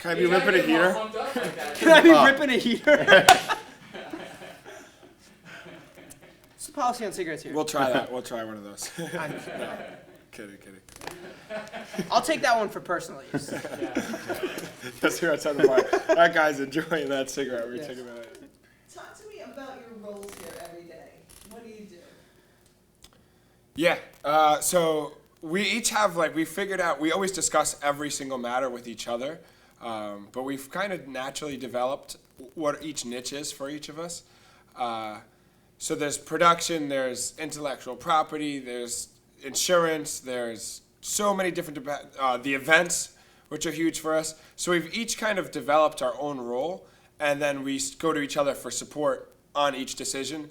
Can I be ripping a heater? Can I be ripping a heater? What's the policy on cigarettes here? We'll try that. We'll try one of those. No, kidding. I'll take that one for personal use. That's here outside the bar. That guy's enjoying that cigarette. We're taking that. Talk to me about your roles here every day. What do you do? Yeah. So we each have, we figured out, we always discuss every single matter with each other. But we've kind of naturally developed what each niche is for each of us. So there's production, there's intellectual property, there's insurance, there's so many different, the events, which are huge for us. So we've each kind of developed our own role, and then we go to each other for support on each decision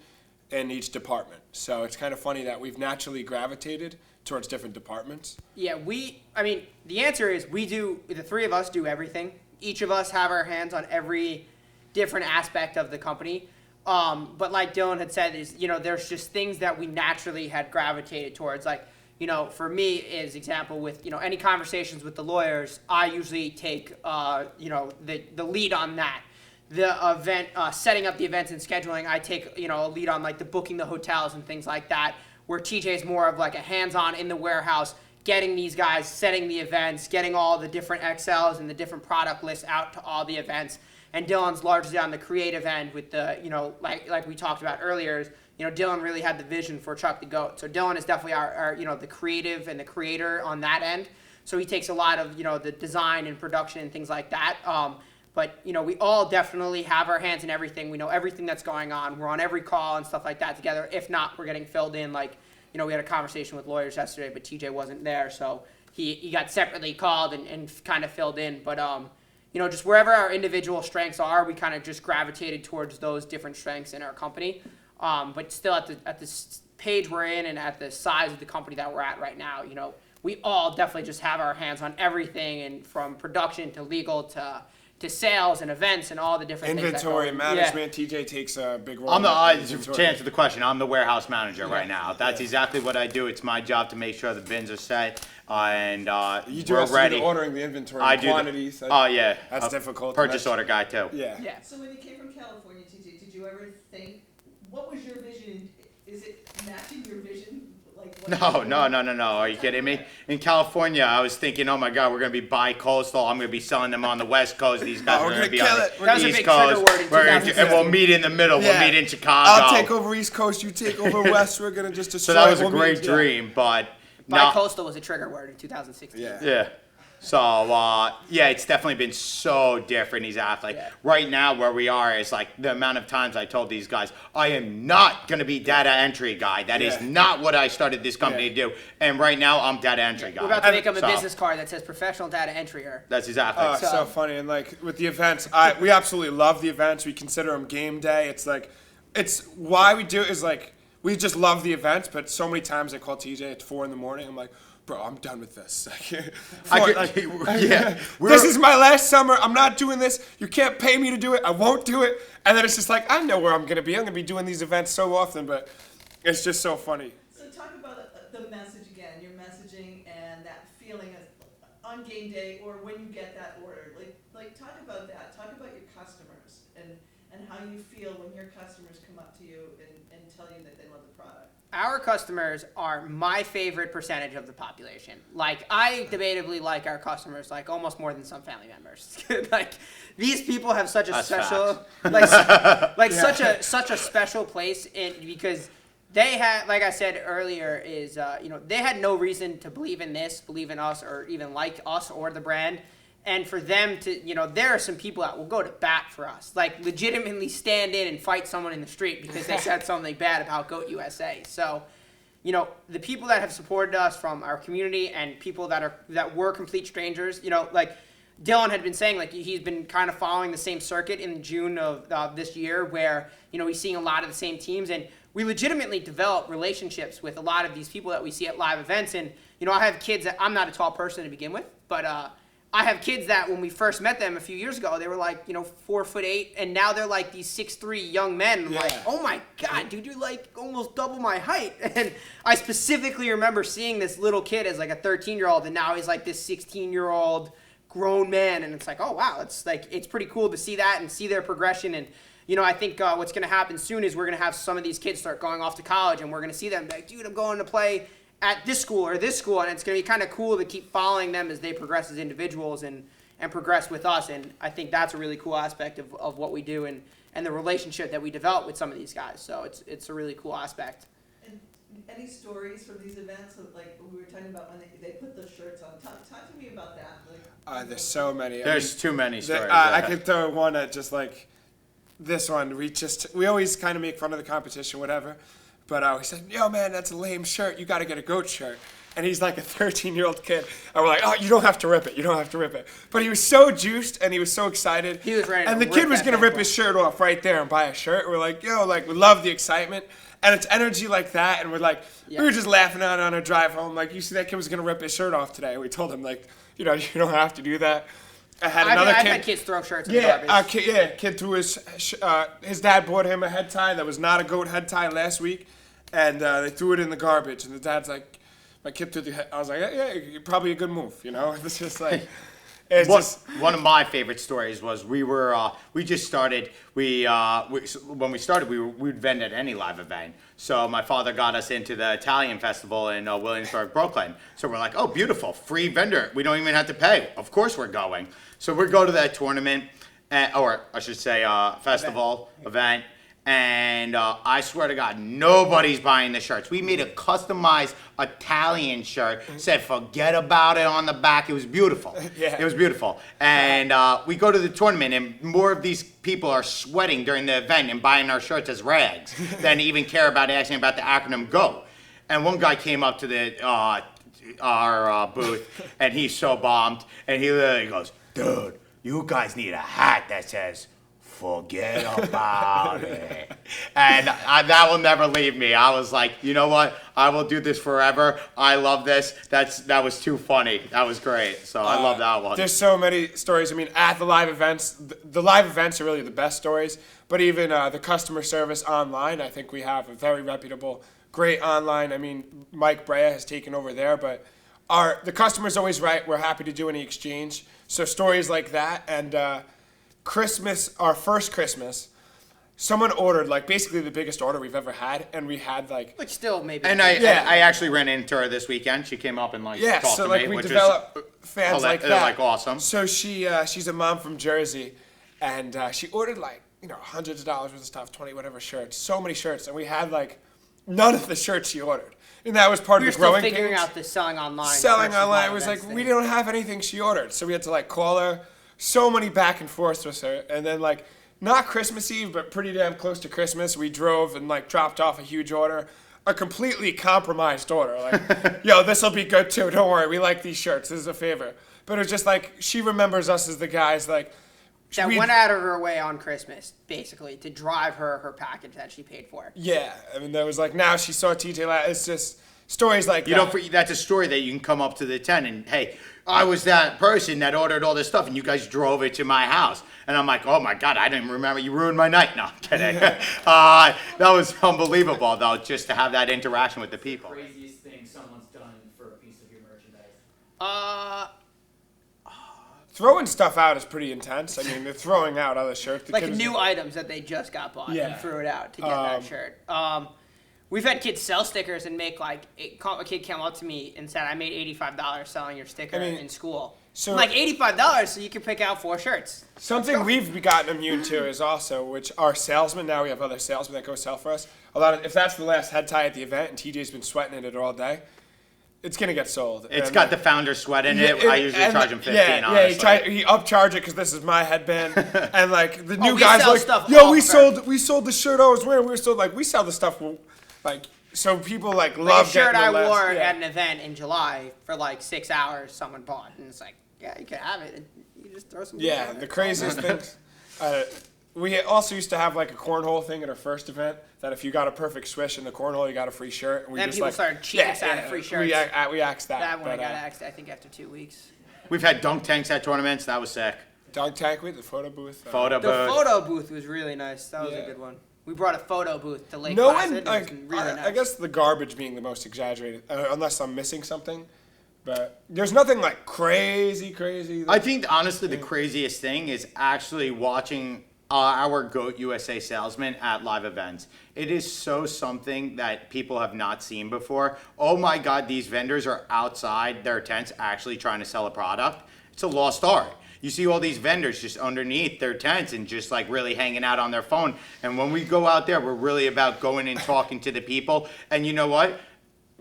in each department. So it's kind of funny that we've naturally gravitated towards different departments. Yeah, the answer is the three of us do everything. Each of us have our hands on every different aspect of the company. But like Dylan had said, there's just things that we naturally had gravitated towards. For me, as example, with, any conversations with the lawyers, I usually take, the lead on that. The event, setting up the events and scheduling, I take, a lead on, the booking the hotels and things like that, where TJ is more of, a hands-on in the warehouse, getting these guys, setting the events, getting all the different Excels and the different product lists out to all the events. And Dylan's largely on the creative end with the, like we talked about earlier, Dylan really had the vision for Chuck the Goat. So Dylan is definitely our the creative and the creator on that end. So he takes a lot of, the design and production and things like that. But, we all definitely have our hands in everything. We know everything that's going on. We're on every call and stuff like that together. If not, we're getting filled in. We had a conversation with lawyers yesterday, but TJ wasn't there. So he got separately called and kind of filled in. But, just wherever our individual strengths are, we kind of just gravitated towards those different strengths in our company. But still at the page we're in and at the size of the company that we're at right now, we all definitely just have our hands on everything, and from production to legal to sales and events and all the different inventory things. Management. Yeah. TJ takes a big role. To answer the question, I'm the warehouse manager right now. That's exactly what I do. It's my job to make sure the bins are set and you do we're ready. Do the ordering the inventory, I the do quantities. Yeah, that's difficult. Purchase order guy too. Yeah. So when you came from California, TJ, did you ever think, what was your vision? Is it matching your vision? No. Are you kidding me? In California, I was thinking, oh my God, we're going to be bi-coastal. I'm going to be selling them on the West Coast. These guys are going to be on the East Coast. And we'll meet in the middle. Yeah. We'll meet in Chicago. I'll take over East Coast. You take over West. We're going to just destroy. So that was a great dream, but bi-coastal was a trigger word in 2016. Yeah. So, it's definitely been so different. Exactly. Yeah. Right now, where we are is the amount of times I told these guys, I am not going to be data entry guy. That is not what I started this company to do. And right now, I'm data entry guy. We're about to make up a business card that says professional data entry. That's exactly. So funny. And with the events, we absolutely love the events. We consider them game day. It's why we do it is we just love the events. But so many times I call TJ at 4 a.m. I'm like, bro, I'm done with this. This is my last summer. I'm not doing this. You can't pay me to do it. I won't do it. And then it's just I know where I'm going to be. I'm going to be doing these events so often, but it's just so funny. So talk about the message again, your messaging and that feeling on game day or when you get that order. Talk about that. Talk about your customers and how you feel when your customers come up to you and tell you that they love the product. Our customers are my favorite percentage of the population. I debatably like our customers almost more than some family members. These people have such a special, such a special place because they had, like I said earlier, they had no reason to believe in us, or even like us or the brand. And for them to, there are some people that will go to bat for us, legitimately stand in and fight someone in the street because they said something bad about Goat USA. So, the people that have supported us from our community and people that were complete strangers, Dylan had been saying, he's been kind of following the same circuit in June of this year where, he's seeing a lot of the same teams. And we legitimately develop relationships with a lot of these people that we see at live events. And, I have kids that I'm not a tall person to begin with, but I have kids that when we first met them a few years ago, they were 4'8", and now they're these 6'3" young men. I'm oh my God, dude, you're almost double my height. And I specifically remember seeing this little kid as a 13-year-old, and now he's this 16-year-old grown man, and it's like, oh wow, it's pretty cool to see that and see their progression. And I think what's going to happen soon is we're going to have some of these kids start going off to college, and we're going to see them like, dude, I'm going to play at this school or this school, and it's going to be kind of cool to keep following them as they progress as individuals and progress with us. And I think that's a really cool aspect of what we do and the relationship that we develop with some of these guys. So it's a really cool aspect. And any stories from these events, like we were talking about when they put the shirts on? Talk to me about that. Like, There's so many. There's too many stories. I could throw one at just like this one. We always kind of make fun of the competition, whatever. But he said, yo, man, that's a lame shirt. You got to get a goat shirt. And he's like a 13-year-old kid. And we're like, oh, you don't have to rip it. You don't have to rip it. But he was so juiced and he was so excited. He was ready to and the rip kid was that going to bad rip his shirt off right there and buy a shirt. We're like, yo, like, we love the excitement. And it's energy like that. And we're like, we were just laughing out on our drive home. Like, you see that kid was going to rip his shirt off today. We told him, like, you don't have to do that. I've had kids throw shirts in the garbage. Kid threw his dad bought him a head tie that was not a goat head tie last week. And they threw it in the garbage. And the dad's like, my kid threw the head. I was like, yeah, probably a good move, It's just like, one of my favorite stories was we just started. When we started, we'd vend at any live event. So my father got us into the Italian festival in Williamsburg, Brooklyn. So we're like, oh, beautiful, free vendor. We don't even have to pay. Of course we're going. So we go to that tournament, or I should say festival event. And I swear to God, nobody's buying the shirts. We made a customized Italian shirt. Said, forget about it on the back. It was beautiful. It was beautiful. And we go to the tournament, and more of these people are sweating during the event and buying our shirts as rags than even care about asking about the acronym GO. And one guy came up to our booth, and he's so bombed. And he literally goes, dude, you guys need a hat that says, forget about it. And that will never leave me. I was like, you know what? I will do this forever. I love this. That was too funny. That was great. So I love that one. There's so many stories. I mean, at the live events, the live events are really the best stories. But even the customer service online, I think we have a very reputable, great online. I mean, Mike Brea has taken over there, but the customer's always right. We're happy to do any exchange. So stories like that. And Christmas, our first Christmas, someone ordered like basically the biggest order we've ever had, and we had like still maybe. And I actually ran into her this weekend. She came up and talked so to like me, we which develop fans like that. They're like awesome. So she's a mom from Jersey, and she ordered like hundreds of dollars worth of stuff, 20 whatever shirts, so many shirts, and we had like none of the shirts she ordered. And that was part of the growing pains. We were still figuring out the selling online. It was like, we don't have anything she ordered. So we had to like call her. So many back and forths with her. And then like, not Christmas Eve, but pretty damn close to Christmas, we drove and like dropped off a huge order. A completely compromised order. Like, yo, this'll be good too. Don't worry. We like these shirts. This is a favor. But it was just like, she remembers us as the guys like. That went out of her way on Christmas, basically, to drive her package that she paid for. Yeah. I mean, that was like, now she saw TJ. It's just stories like that. That's a story that you can come up to the tent and, hey, I was that person that ordered all this stuff, and you guys drove it to my house. And I'm like, oh, my God, I didn't remember. You ruined my night. No, I'm kidding. That was unbelievable, though, just to have that interaction with the people. Craziest thing someone's done for a piece of your merchandise? Throwing stuff out is pretty intense. I mean, they're throwing out other shirts. Like new items that they just got bought and threw it out to get that shirt. We've had kids sell stickers and make a kid came up to me and said, I made $85 selling your sticker in school. So I'm like, $85 so you can pick out 4 shirts. Something we've gotten immune to is also, which our salesmen, now we have other salesmen that go sell for us. If that's the last head tie at the event and TJ's been sweating in it all day, it's going to get sold. It's got the founder sweat in it. I usually charge him $15, honestly. Yeah, he upcharge it because this is my headband. And like the new we guys sell like, stuff yo, we sold the shirt I was wearing. We sell the stuff like, so people like love the shirt getting the I wore at an event in July for like 6 hours. Someone bought, and it's like, yeah, you can have it. You just throw some. Yeah, the craziest things. We also used to have like a cornhole thing at our first event. That if you got a perfect swish in the cornhole, you got a free shirt. And then people started cheating us out of free shirts. We axed that. That one got axed, I think, after 2 weeks. We've had dunk tanks at tournaments. That was sick. Dunk tank with the photo booth. The photo booth was really nice. That was a good one. We brought a photo booth to Lake Placid. Really nice. I guess the garbage being the most exaggerated, unless I'm missing something. But there's nothing like crazy. I think honestly the craziest thing is actually watching our GOAT USA salesmen at live events. It is so something that people have not seen before. Oh my God, these vendors are outside their tents actually trying to sell a product. It's a lost art. You see all these vendors just underneath their tents and just like really hanging out on their phone. And when we go out there, we're really about going and talking to the people. And you know what?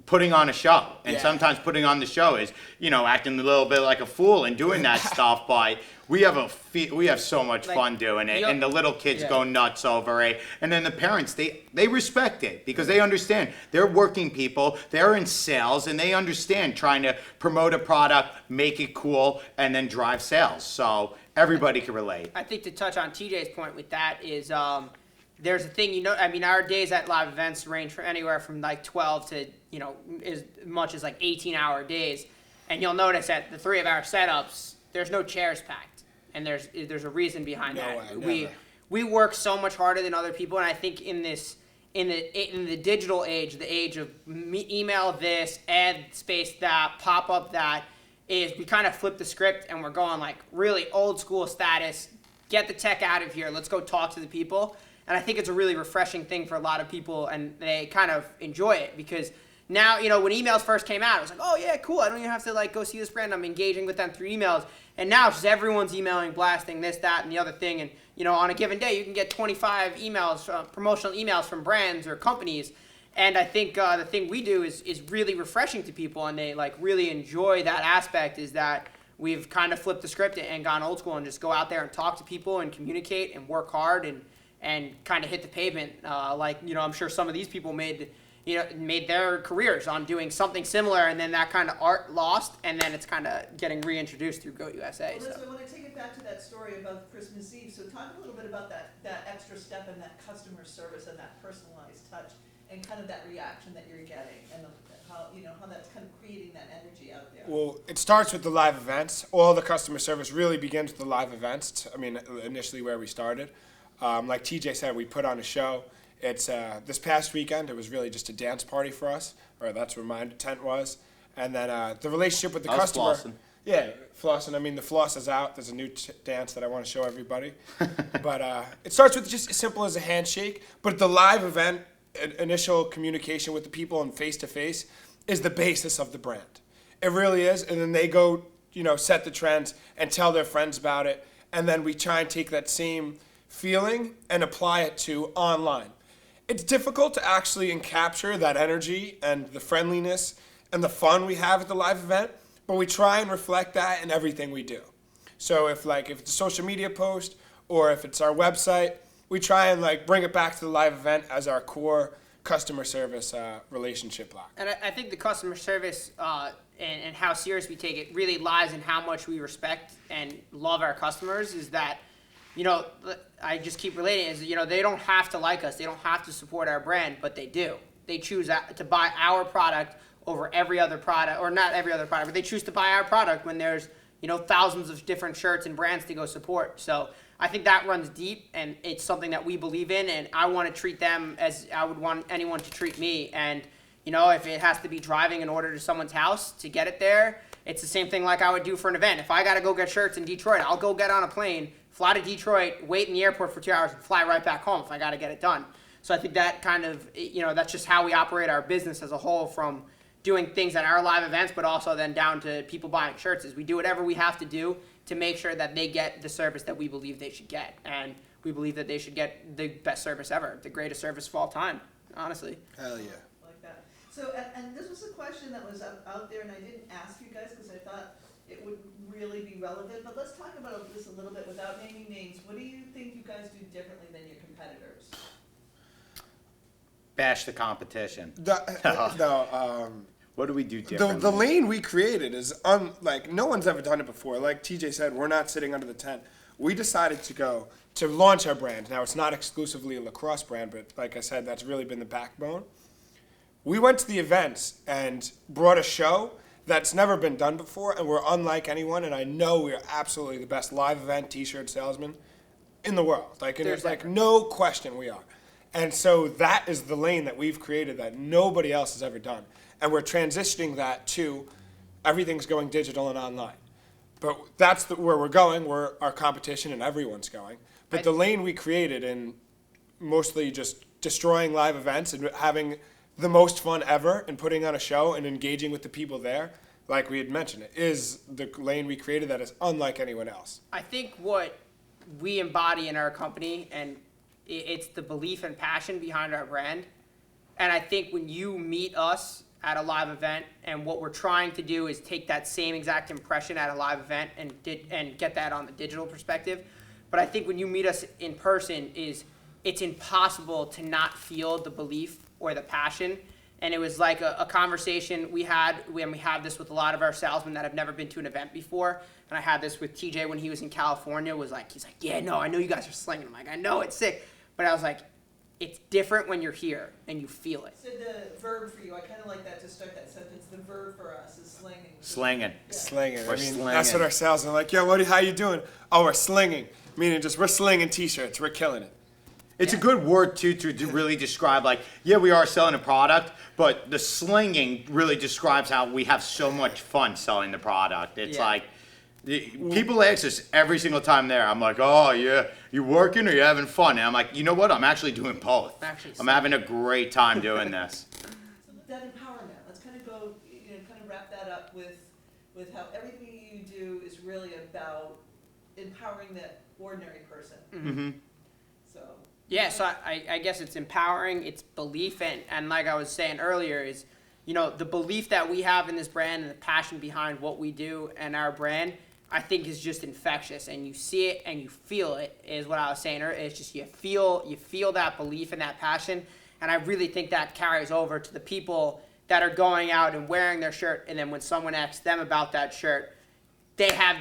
Putting on a show. And sometimes putting on the show is, acting a little bit like a fool and doing that stuff. But we have so much fun doing it. And the little kids go nuts over it. And then the parents, they respect it because they understand. They're working people. They're in sales and they understand trying to promote a product, make it cool, and then drive sales. So everybody can relate. I think to touch on TJ's point with that is there's a thing, our days at live events range from anywhere from like 12 to, as much as like 18-hour days. And you'll notice that the three of our setups, there's no chairs packed. And there's a reason behind that. We work so much harder than other people, and I think in the digital age, the age of email this, add space that, pop up that, is we kind of flip the script and we're going like really old school status, get the tech out of here, let's go talk to the people. And I think it's a really refreshing thing for a lot of people, and they kind of enjoy it because now, when emails first came out, it was like, oh yeah, cool, I don't even have to like go see this brand, I'm engaging with them through emails. And now it's just everyone's emailing, blasting this, that, and the other thing. And, on a given day, you can get 25 emails, promotional emails from brands or companies. And I think the thing we do is really refreshing to people, and they like really enjoy that aspect, is that we've kind of flipped the script and gone old school and just go out there and talk to people and communicate and work hard and kind of hit the pavement. I'm sure some of these people made their careers on doing something similar, and then that kind of art lost, and then it's kind of getting reintroduced through GOAT USA. Well, so I want to take it back to that story about Christmas Eve. So talk a little bit about that extra step in that customer service and that personalized touch, and kind of that reaction that you're getting, and how that's kind of creating that energy out there. Well, it starts with the live events. All the customer service really begins with the live events. Initially where we started. Like TJ said, we put on a show. It's this past weekend. It was really just a dance party for us, or that's where my tent was. And then the relationship with the customer. Flossing. Yeah, flossing. The floss is out. There's a new dance that I want to show everybody. But it starts with just as simple as a handshake. But the live event, initial communication with the people and face to face, is the basis of the brand. It really is. And then they go, set the trends and tell their friends about it. And then we try and take that same feeling and apply it to online. It's difficult to actually capture that energy and the friendliness and the fun we have at the live event, but we try and reflect that in everything we do. So if it's a social media post or if it's our website, we try and bring it back to the live event as our core customer service relationship block. And I think the customer service and how serious we take it really lies in how much we respect and love our customers. Is that I just keep relating is, they don't have to like us. They don't have to support our brand, but they do. They choose to buy our product over every other product, or not every other product, but they choose to buy our product when there's, thousands of different shirts and brands to go support. So I think that runs deep, and it's something that we believe in, and I want to treat them as I would want anyone to treat me. And, if it has to be driving an order to someone's house to get it there, it's the same thing like I would do for an event. If I got to go get shirts in Detroit, I'll go get on a plane, fly to Detroit, wait in the airport for 2 hours, and fly right back home if I got to get it done. So I think that kind of, that's just how we operate our business as a whole, from doing things at our live events, but also then down to people buying shirts, is we do whatever we have to do to make sure that they get the service that we believe they should get. And we believe that they should get the best service ever, the greatest service of all time, honestly. Hell yeah. Like that. So, and this was a question that was out there, and I didn't ask you guys because I thought it would really be relevant, but let's talk about this a little bit without naming names. What do you think you guys do differently than your competitors? Bash the competition. What do we do differently? The lane we created is no one's ever done it before. Like TJ said, we're not sitting under the tent. We decided to launch our brand. Now, it's not exclusively a lacrosse brand, but like I said, that's really been the backbone. We went to the events and brought a show that's never been done before, and we're unlike anyone, and I know we're absolutely the best live event t-shirt salesman in the world. There's no question we are. And so that is the lane that we've created that nobody else has ever done. And we're transitioning that to everything's going digital and online. But that's where we're going, where our competition and everyone's going. But the lane we created in mostly just destroying live events and having the most fun ever and putting on a show and engaging with the people there, like we had mentioned, it is the lane we created that is unlike anyone else. I think what we embody in our company, and it's the belief and passion behind our brand. And I think when you meet us at a live event, and what we're trying to do is take that same exact impression at a live event and get that on the digital perspective. But I think when you meet us in person, it's impossible to not feel the belief or the passion. And it was like a conversation we had, when we have this with a lot of our salesmen that have never been to an event before. And I had this with TJ when he was in California, he's like, yeah, no, I know you guys are slinging. I'm like, I know it's sick. But I was like, it's different when you're here and you feel it. So the verb for you, I kind of like that to start that sentence. The verb for us is slinging. Slinging. Yeah. Slinging. We're I mean, slinging. that's what our sales are like. Yo, how you doing? Oh, we're slinging. Meaning just we're slinging T-shirts. We're killing it. It's a good word, too, to really describe, like, yeah, we are selling a product, but the slinging really describes how we have so much fun selling the product. It's like, people ask us every single time there. I'm like, oh, yeah, you working or you having fun? And I'm like, you know what? I'm actually doing both. I'm having a great time doing this. So that empowerment, let's kind of go, kind of wrap that up with how everything you do is really about empowering that ordinary person. Mm-hmm. So. Yeah, so I guess it's empowering, it's belief, and like I was saying earlier, is, the belief that we have in this brand and the passion behind what we do and our brand, I think is just infectious, and you see it and you feel it, is what I was saying earlier. It's just you feel that belief and that passion, and I really think that carries over to the people that are going out and wearing their shirt, and then when someone asks them about that shirt, they have,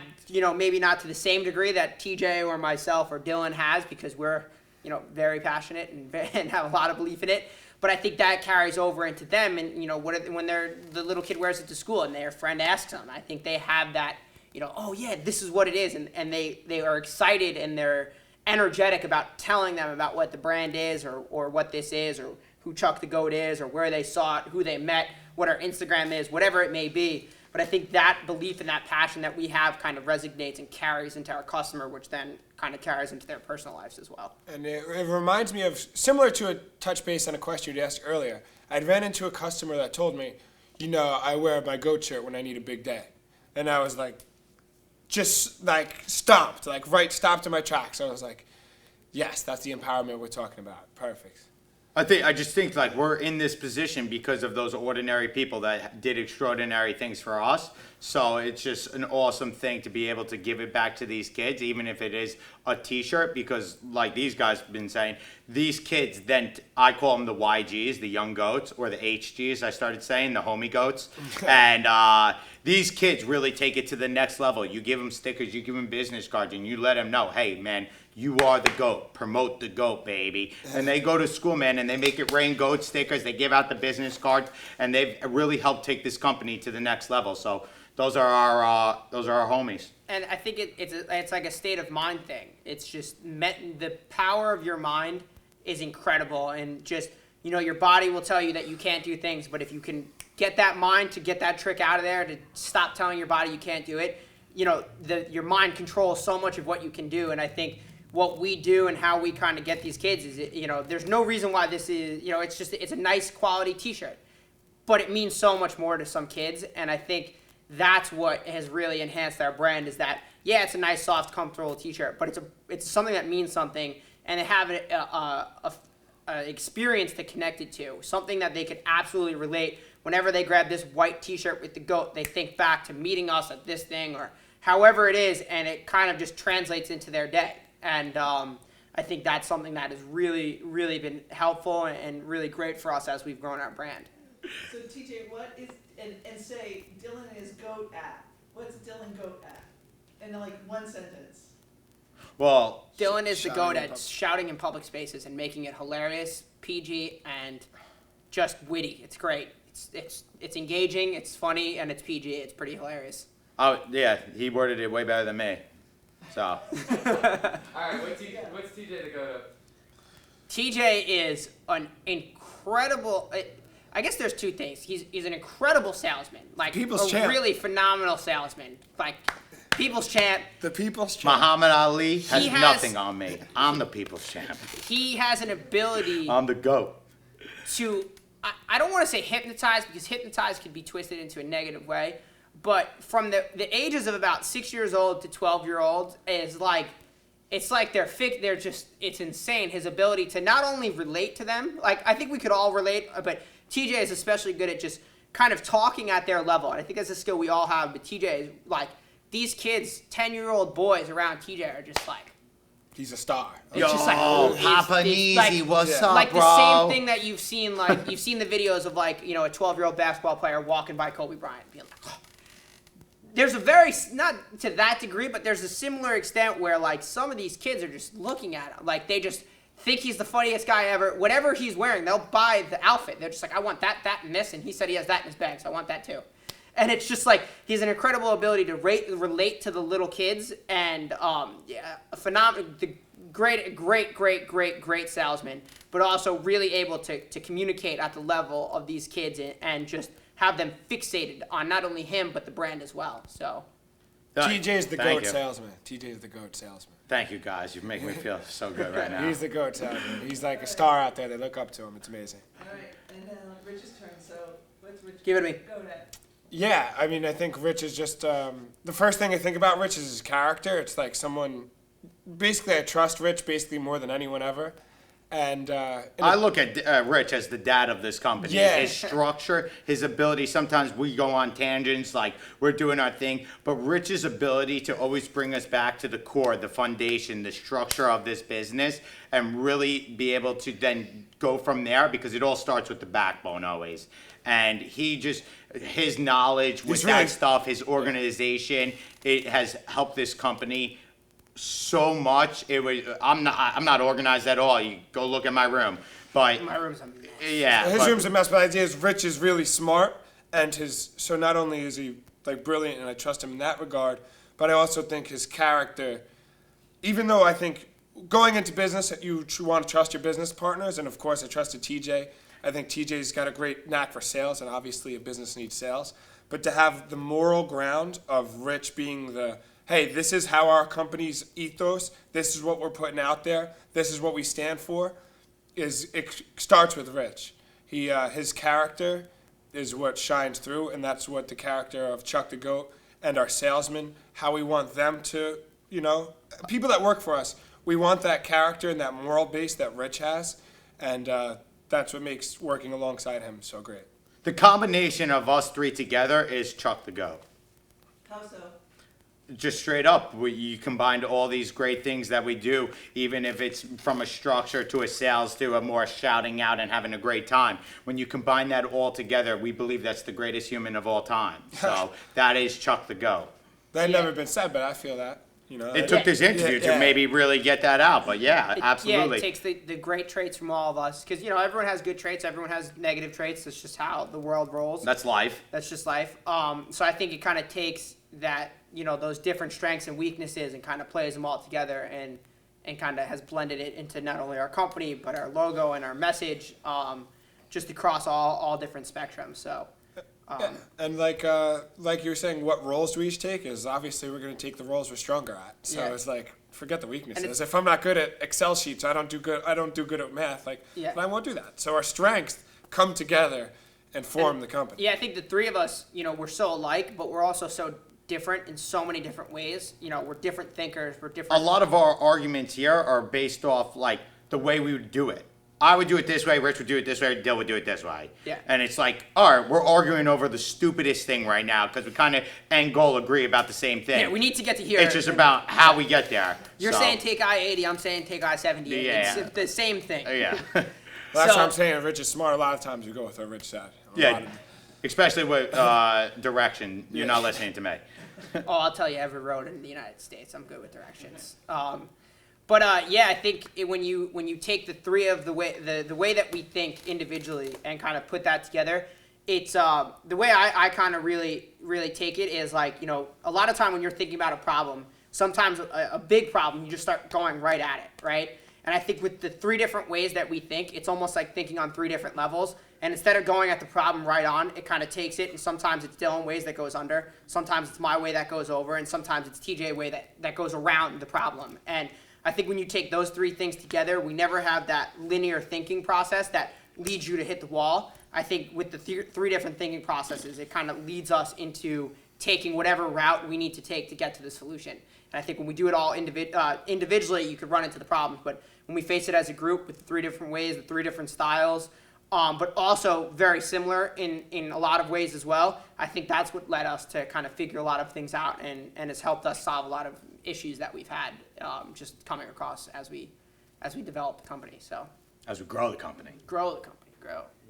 maybe not to the same degree that TJ or myself or Dylan has, because we're very passionate and have a lot of belief in it. But I think that carries over into them, and when the little kid wears it to school and their friend asks them, I think they have that, oh yeah, this is what it is, and they are excited and they're energetic about telling them about what the brand is or what this is or who Chuck the Goat is or where they saw it, who they met, what our Instagram is, whatever it may be. But I think that belief and that passion that we have kind of resonates and carries into our customer, which then kind of carries into their personal lives as well. And it reminds me of, similar to a touch base on a question you asked earlier, I ran into a customer that told me, I wear my goat shirt when I need a big day. And I was like, just like stopped in my tracks. I was like, yes, that's the empowerment we're talking about. Perfect. I just think like we're in this position because of those ordinary people that did extraordinary things for us. So it's just an awesome thing to be able to give it back to these kids, even if it is a T-shirt, because like these guys have been saying, these kids then, I call them the YGs, the young goats, or the HGs, I started saying, the homie goats. And these kids really take it to the next level. You give them stickers, you give them business cards, and you let them know, hey, man, you are the GOAT. Promote the GOAT, baby. And they go to school, man, and they make it rain GOAT stickers. They give out the business cards, and they've really helped take this company to the next level. So those are our homies. And I think it's like a state of mind thing. It's just the power of your mind is incredible, and just your body will tell you that you can't do things, but if you can get that mind to get that trick out of there, to stop telling your body you can't do it, your mind controls so much of what you can do. And I think what we do and how we kind of get these kids is, there's no reason why this is, it's a nice quality T-shirt, but it means so much more to some kids. And I think that's what has really enhanced our brand, is that, yeah, it's a nice, soft, comfortable T-shirt, but it's something that means something, and they have an experience to connect it to, something that they could absolutely relate. Whenever they grab this white T-shirt with the goat, they think back to meeting us at this thing or however it is, and it kind of just translates into their day. And I think that's something that has really, really been helpful and really great for us as we've grown our brand. So TJ, what is, and say Dylan is GOAT at. What's Dylan GOAT at? In like one sentence. Well, Dylan is the GOAT at shouting in public spaces and making it hilarious, PG, and just witty. It's great. It's engaging, it's funny, and it's PG. It's pretty hilarious. Oh yeah, he worded it way better than me. So. All right, what's TJ to go to? TJ is an incredible. I guess there's two things. He's an incredible salesman, like People's champ. really phenomenal salesman, like people's champ. The people's champ. Muhammad Ali has He has- nothing on me. I'm the people's champ. He has an ability I'm the GOAT. to, I don't want to say hypnotize, because hypnotize could be twisted into a negative way, but from the ages of about 6 years old to 12-year-olds is like, it's like they're just, it's insane. His ability to not only relate to them, like I think we could all relate, but TJ is especially good at just kind of talking at their level. And I think that's a skill we all have, but TJ is like, these kids, 10-year-old boys around TJ are just like, He's a star. it's just like, Yo, it's- Papa it's Neezy, like- what's yeah. up, like bro? the same thing that you've seen, like you've seen the videos of like, you know, a 12-year-old basketball player walking by Kobe Bryant being like, oh. There's a very, not to that degree, but there's a similar extent where like some of these kids are just looking at him, like they just think he's the funniest guy ever. Whatever he's wearing, they'll buy the outfit. They're just like, I want that, and this, and he said he has that in his bag, so I want that too. And it's just like, he's an incredible ability to relate to the little kids, and yeah, a phenomenal, great salesman, but also really able to communicate at the level of these kids and just have them fixated on not only him, but the brand as well. So, TJ's the Thank GOAT you. salesman. TJ's the GOAT salesman. Thank you, guys. You're making me feel so good right now. He's the GOAT salesman. He's like a star out there. They look up to him. It's amazing. All right, and then Rich's turn, so what's Rich? Give it to me. Go ahead. Yeah, I mean, I think Rich is just the first thing I think about Rich is his character. It's like someone, basically, I trust Rich basically more than anyone ever, and I look at Rich as the dad of this company. Yeah. His structure, his ability. Sometimes we go on tangents, like we're doing our thing, but Rich's ability to always bring us back to the core, the foundation, the structure of this business, and really be able to then go from there, because it all starts with the backbone always. And he just, his knowledge with really- that stuff, his organization, it has helped this company so much. I'm not organized at all. You go look at my room, but My room's a mess. yeah, his but room's a mess. But the idea is Rich is really smart, and so not only is he like brilliant, and I trust him in that regard, but I also think his character, even though I think going into business, you want to trust your business partners, and of course I trusted TJ. I think TJ's got a great knack for sales, and obviously a business needs sales. But to have the moral ground of Rich being hey, this is how our company's ethos, this is what we're putting out there, this is what we stand for, it starts with Rich. His character is what shines through, and that's what the character of Chuck the Goat and our salesmen, how we want them to, people that work for us, we want that character and that moral base that Rich has, and that's what makes working alongside him so great. the combination of us three together is Chuck the Goat. How so? Just straight up, you combined all these great things that we do, even if it's from a structure to a sales to a more shouting out and having a great time. When you combine that all together, we believe that's the greatest human of all time. So that is Chuck the Goat. That never been said, but I feel that. It took this interview Yeah. to maybe really get that out, but yeah, Yeah, absolutely. it takes the great traits from all of us, because everyone has good traits, everyone has negative traits. That's just how the world rolls. That's life. That's just life. So I think it kind of takes that, those different strengths and weaknesses and kind of plays them all together and kind of has blended it into not only our company but our logo and our message, just across all different spectrums. So. And like you were saying, what roles do we each take is obviously we're going to take the roles we're stronger at. So Yeah. it's like, forget the weaknesses. it's- If I'm not good at Excel sheets, I don't do good at math. Yeah. Then I won't do that. So our strengths come together and form the company. Yeah, I think the three of us, we're so alike, but we're also so different in so many different ways. We're different thinkers. We're A different. lot of our arguments here are based off like the way we would do it. I would do it this way, Rich would do it this way, Dill would do it this way. Yeah. And it's like, all right, we're arguing over the stupidest thing right now because we kind of end goal agree about the same thing. Yeah, we need to get to here. It's just about how we get there. You're So, saying take I-80, I'm saying take I-70. Yeah. It's the same thing. yeah. Well, that's So- what I'm saying. Rich is smart. A lot of times we go with what Rich said. A lot Yeah. of- Especially with direction. You're not listening to me. Oh, I'll tell you every road in the United States. I'm good with directions. But yeah, I think when you take the three of the way that we think individually and kind of put that together, it's the way I kind of really take it is like, a lot of time when you're thinking about a problem, sometimes a big problem you just start going right at it, right? And I think with the 3 different ways that we think, it's almost like thinking on 3 different levels. And instead of going at the problem right on, it kind of takes it, and sometimes it's Dylan ways that goes under, sometimes it's my way that goes over, and sometimes it's TJ way that goes around the problem. And I think when you take those 3 things together, we never have that linear thinking process that leads you to hit the wall. I think with the 3 different thinking processes, it kind of leads us into taking whatever route we need to take to get to the solution. And I think when we do it all individually, you could run into the problems. But when we face it as a group with the 3 different ways, the 3 different styles, but also very similar in a lot of ways as well, I think that's what led us to kind of figure a lot of things out and has helped us solve a lot of issues that we've had just coming across as we develop the company. So As we grow the company. grow,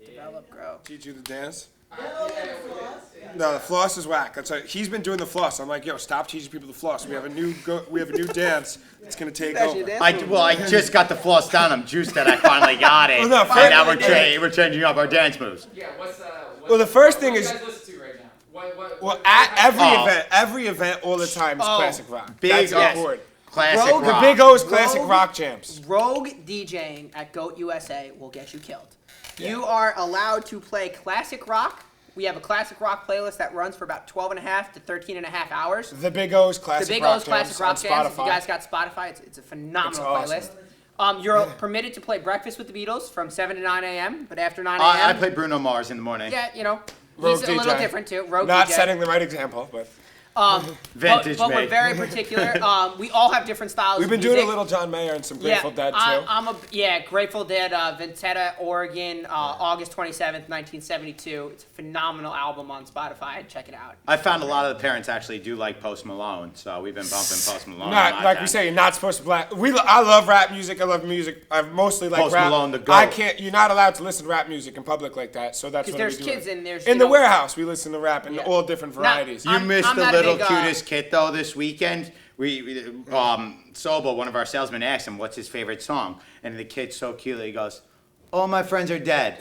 develop, grow. Teach you the dance? Oh, the floss? Yeah. No, the floss is whack. That's like, he's been doing the floss. I'm like, yo, stop teaching people the floss. We have a new dance that's gonna take Especially over. dance. I just got the floss down. I'm juiced that I finally got it. Well, no, and now finally we're changing up our dance moves. Yeah, what's Well, the first thing what is- do you guys listen to right now? What Well, at Oh. every event, all the time is classic rock. Big That's yes. important. Classic Rogue- The rock. Big O's classic Rogue- rock jams. Rogue DJing at Goat USA will get you killed. You are allowed to play classic rock. We have a classic rock playlist that runs for about 12 and a half to 13 and a half hours. The Big O's classic The Big rock O's classic rock jams jams. on If you Spotify. guys got Spotify, it's a phenomenal It's awesome. playlist. You're permitted to play Breakfast with the Beatles from 7 to 9 a.m., but after 9 I a.m., play Bruno Mars in the morning. yeah, Rogue he's a little DJ. different too. Rogue Not DJ. setting the right example, but Vintage but me. we're very particular. We all have different styles. we've of been doing a music. little John Mayer and some Grateful Dead too. I'm Grateful Dead, Ventetta, Oregon, August 27th, 1972. It's a phenomenal album on Spotify. Check it out. I found a lot of the parents actually do like Post Malone, so we've been bumping Post Malone. a Not lot like then. we say, you're not supposed to black. I love rap music. I love music. I mostly like Post rap. Malone, the GOAT. I can't. You're not allowed to listen to rap music in public like that. So that's Because what there's we do. kids and there's In the warehouse, we listen to rap in Yeah. all different varieties. Not- You I'm missed the not a little big, cutest kid though this weekend. Sobo, one of our salesmen, asked him what's his favorite song, and the kid's so cute. He goes, "All my friends are dead,"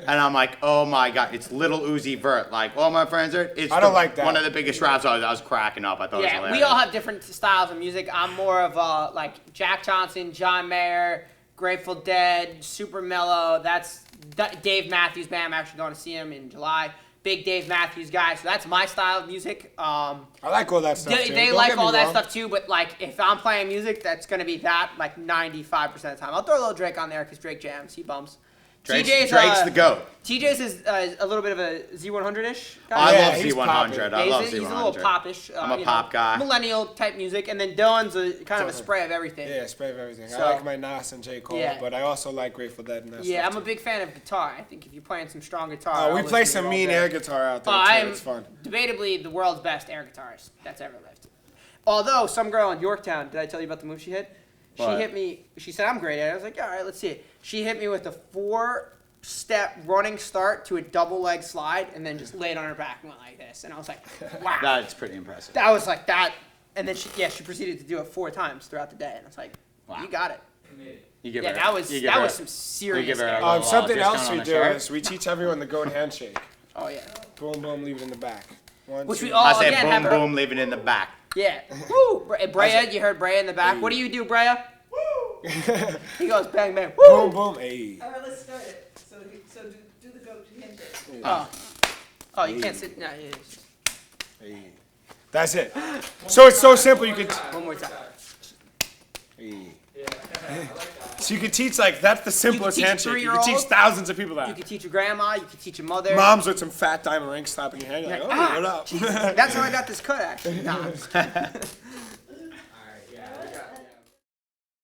and I'm like, "Oh my god, it's Little Uzi Vert." Like, "All my friends are." It's I don't like that. One of the biggest raps. I was cracking up. I thought it was Yeah, hilarious. we all have different styles of music. I'm more of like Jack Johnson, John Mayer, Grateful Dead, super mellow. That's Dave Matthews Band. I'm actually going to see him in July. Big Dave Matthews guy. So that's my style of music. I like all that stuff. They, too. they Don't like get me all that wrong. stuff too, but like if I'm playing music, that's gonna be that like 95% of the time. I'll throw a little Drake on there because Drake jams, he bumps. Drake's TJ's the goat. TJ's is a little bit of a Z100-ish guy. I Yeah, love he's Z100. popping. I love he's a Z100. little popish. I'm a pop guy. Millennial type music, and then Dylan's a kind of a Totally. spray of everything. Yeah, spray of everything. So- I like my Nas and J. Cole, Yeah. but I also like Grateful Dead and that Yeah, stuff I'm a too. big fan of guitar. I think if you're playing some strong guitar, Oh, we I'll play listen to some it all mean day. air guitar out there too. I'm It's fun. debatably the world's best air guitarist that's ever lived. Although some girl in Yorktown, did I tell you about the move she hit? She What? hit me. She said I'm great at it. I was like, all right, let's see it. She hit me with a 4-step running start to a double leg slide, and then just laid on her back and went like this. And I was like, wow. That's pretty impressive. That was like that. And then she proceeded to do it 4 times throughout the day, and I was like, Wow. you got it. You give Yeah, her, that was you give her- some serious. give her a air. little, Something discount else on we the do shirt? is we teach everyone the goat handshake. Oh yeah. Boom, boom, leave it in the back. One, Which two, we all I said again boom, have. boom, leave it in the back. Yeah. Woo! Brea, you heard Brea in the back. What do you do, Brea? Woo! He goes bang bang. Boom, Woo! boom, hey. All right, let's start it. So do the goat handshake. Oh, you can't sit. No, yeah, Hey. That's it. So it's so simple. You could. one more time. Hey. So you could teach like that's the simplest teach a handshake. You could teach 3-year-old. thousands of people You that. could teach your grandma. You could teach your mother. Moms with some fat diamond rings stopping your hand. You're like, Like, oh, what up? Jesus, that's how I got this cut, actually. Nah, I'm just kidding.